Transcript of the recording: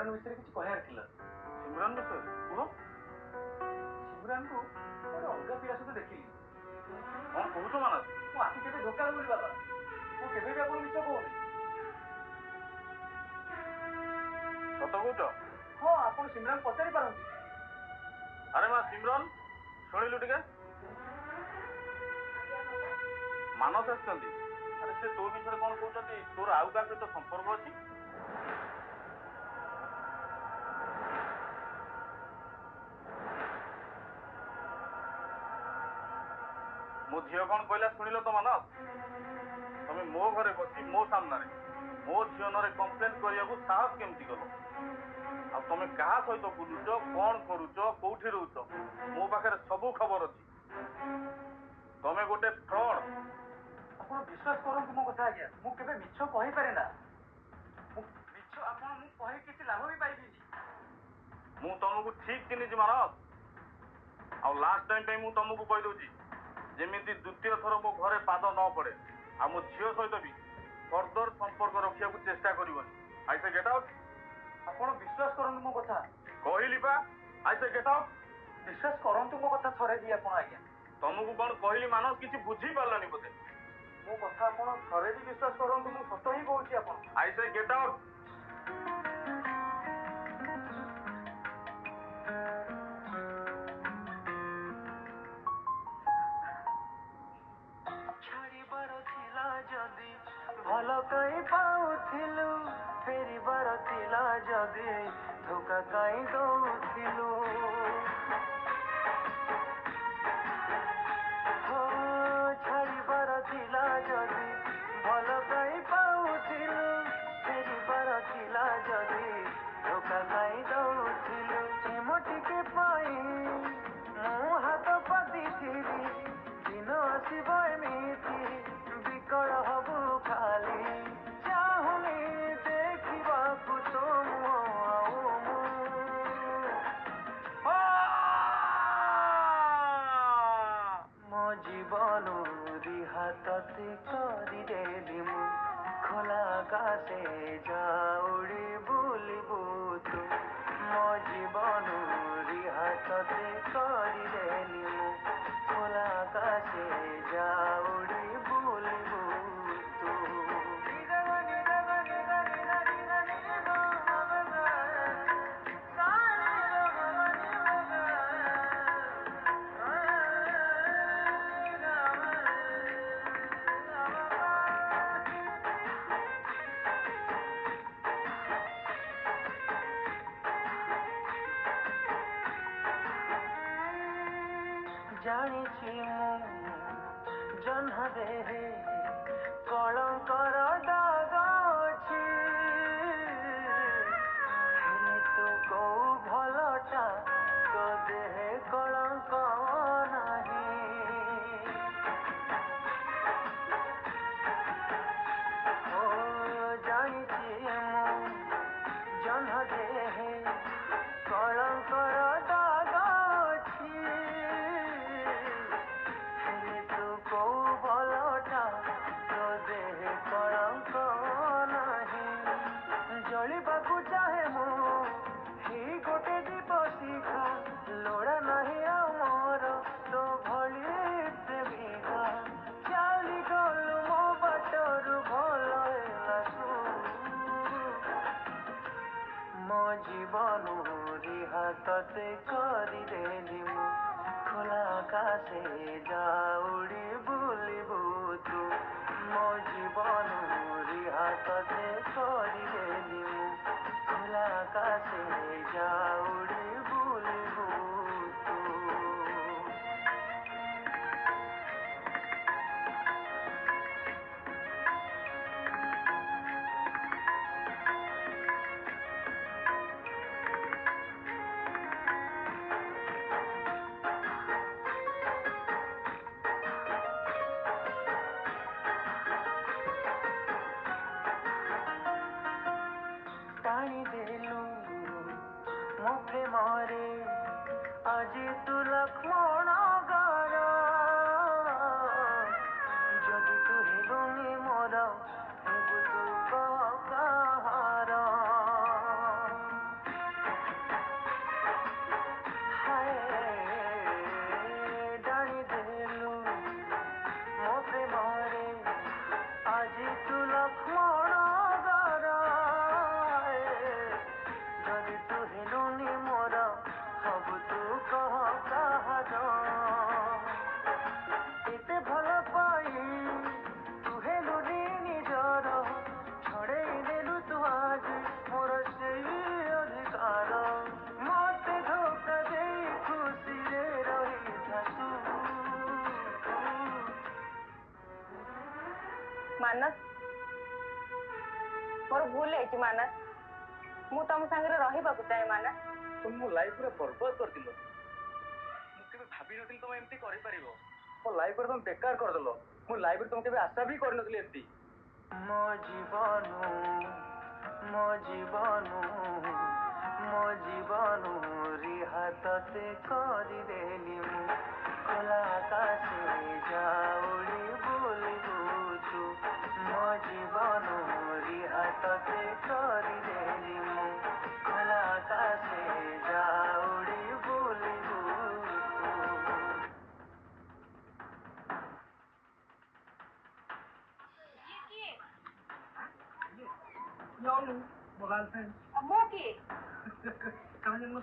सिमरन विषय किसी कहर सिमरन विषय कह सिमरन को गोटे अलग पिला सहित देखिली कौन कहूच मानस मो आखि केवे धोखा देबुनी बाबा मो केवे भी आपन मिछ कहूनी सत कहूच हाँ आपन सिमरन पचारि पारंती अरे माँ सिमरन शुणिलु टिके मानस आसछंती अरे से तो विषय कौन कहते तोर आउ का सहित संपर्क अच्छी मो झील कौन कहला शुणिल तो मानस तुम मो घरे बसी मो सामने मो झील कम्प्लेन करने को साहस केमती कल आ तुम क्या सहित बुलुच कौन करुच कौटी रोच मो पाखे सबू खबर अच्छी तुम गोटे फ्रॉड ଆପଣ ବିଶ୍ୱାସ କରନ୍ତୁ ମୋ କଥା ଆଜ୍ଞା ମୁଁ କେବେ ମିଛ କହିପାରେ ନା ମିଛ ଆପଣ ମୁଁ କହି କିଛି ଲାଭ ବି ପାଇବିନି ମୁଁ ତମକୁ ଠିକ ଚିହ୍ନିଛି ମାନସ ଆଉ ଲାଷ୍ଟ ଟାଇମ ପାଇଁ ମୁଁ ତମକୁ କହିଦଉଛି ଯେମିତି ଦ୍ୱିତୀୟ ଥର ମୋ ଘରେ ପାଦ ନ ପଡେ ଆଉ ମୋ ଝିଅ ସହିତ ବି ଫର୍ଦର ସମ୍ପର୍କ ରଖିବାକୁ ଚେଷ୍ଟା କରିବନି ଆଇ ସେ ଗେଟ୍ ଆଉଟ୍ ଆପଣ ବିଶ୍ୱାସ କରନ୍ତୁ ମୋ କଥା କହିଲି ପା ଆଇ ସେ ଗେଟ୍ ଆଉଟ୍ ବିଶ୍ୱାସ କରନ୍ତୁ ମୋ କଥା ଥରେ ବି ଆପଣ ଆଜ୍ଞା ତମକୁ କଣ କହିଲି ମାନସ କିଛି ବୁଝି ପାରିଲାନି ବୋଧେ ମୋ କଥା ଆପଣ ଥରେ ବି ବିଶ୍ୱାସ କରନ୍ତୁ ମୁଁ ସତ ହିଁ କହୁଛି ଆପଣ ଆଇ ସେ ଗେଟ୍ ଆଉଟ୍ ଛାଡ଼ିବାର ଥିଲା ଯଦି ଭଲ କାଇଁ ପାଉଥିଲୁ ଫେରିବାର ଥିଲା ଯଦି ଧୋକା କାଇଁ ଦଉଥିଲୁ ଛାଡ଼ିବାର ଥିଲା ଯଦି ଭଲ କାଇଁ ପାଉଥିଲୁ ଫେରିବାର ଥିଲା ଯଦି ଧୋକା କାଇଁ ଦଉଥିଲୁ ପ୍ରେମ ଟିକେ ପାଇଁ ମୁଁ ହାତ ପାତିଥିଲି ଦିନ ଆସିବ ଏମିତି ବିକଳ ହବୁ ଖାଲି ଚାହୁଁନି ଦେଖିବାକୁ ତୋ ମୁହଁ ଆଉ ମୁଁ ମୋ ଜୀବନୁ ରିହାତତେ କରିଦେଲି ମୁଁ ଖୋଲା ଆକାଶେ ଯାଉଡ଼ି ବୁଲିବୁ ତୁ ମୋ ଜୀବନୁ ରିହାତତେ କରିଦେଲି ମୁଁ ଖୋଲା ଆକାଶେ ଯାଉଡ଼ି ବୁଲିବୁ ତୁ ଜାଣିଛି ମୁଁ ଜହ୍ନ ଦେହେ କଳଙ୍କର ଦାଗ ଅଛି ହେଲେ ତୁ କୋଉ ଭଲଟା ତୋ ଦେହେ କଳଙ୍କ ନାହିଁ ଓ ଜାଣିଛି ମୁଁ ଜହ୍ନ ଦେହେ କଳଙ୍କର ଦାଗ ଅଛି କୋଉ ଭଲଟା ତୋ ଦେହେ କଳଙ୍କ ନାହିଁ ଜଳିବାକୁ ଚାହେଁ ମୁଁ ହେଇ ଗୋଟେ ଦୀପ ଶିଖା ଲୋଡ଼ା ନାହିଁ ଆଉ ମୋର ତୋ ଭଳି ପ୍ରେମିକା ଚାଲିଗଲୁ ମୋ ବାଟରୁ ଭଲ ହେଲା ତୁ ମୋ ଜୀବନୁ ରିହାତତେ କରିଦେଲି ମୁଁ ଖୋଲା ଆକାଶେ ଯାଉଡ଼ି ବୁଲିବୁ ତୁ ମୋ ଜୀବନୁ ରିହାତତେ କରିଦେଲି ମୁଁ ଖୋଲା ଆକାଶେ ଯାଉଡ଼ି ବୁଲିବୁ ତୁ ମୋ ପ୍ରେମରେ ଆଜି ତୁ ଲକ୍ଷ୍ମଣ ଗାର ଯଦି ତୁ ହେଲୁନି ମୋର ହେବୁ ତୁ କାହାର ମାନସ ମୋର ଭୁଲ ହେଇଛି ମାନସ ମୁଁ ତମ ସାଙ୍ଗରେ ରହିବାକୁ ଚାହେଁ ମାନସ তুমি ମୋ ଲାଇଫ୍ ପୁରା ବର୍ବାଦ କରିଦେଲ ମୁଁ କେବେ ଭାବିନଥିଲି ତମେ ଏମିତି କରିପାରିବ ମୋ ଲାଇଫ୍ ରେ ତମେ ବେକାର କରିଦେଲ ମୁଁ ଲାଇଫ୍ ରେ ତମେ କେବେ ଆଶା ବି କରିନଥିଲି ଏମିତି ମୋ ଜୀବନ ରିହାତତେ କରିଦେଲି ମୁଁ ଖୋଲା ଆକାଶେ ଯାଉଳି ବୁଲିବୁ ତୁ ମୋ ଜୀବନ ରିହାତତେ କରିଦେଲି ମୁଁ ଖୋଲା ଆକାଶେ ଯାଉଳି ବୁଲିବୁ Yo, ମୋ ଗାର୍ଲଫ୍ରେଣ୍ଡ ମୁଁ କିଏ କାହା ଜନ୍ମ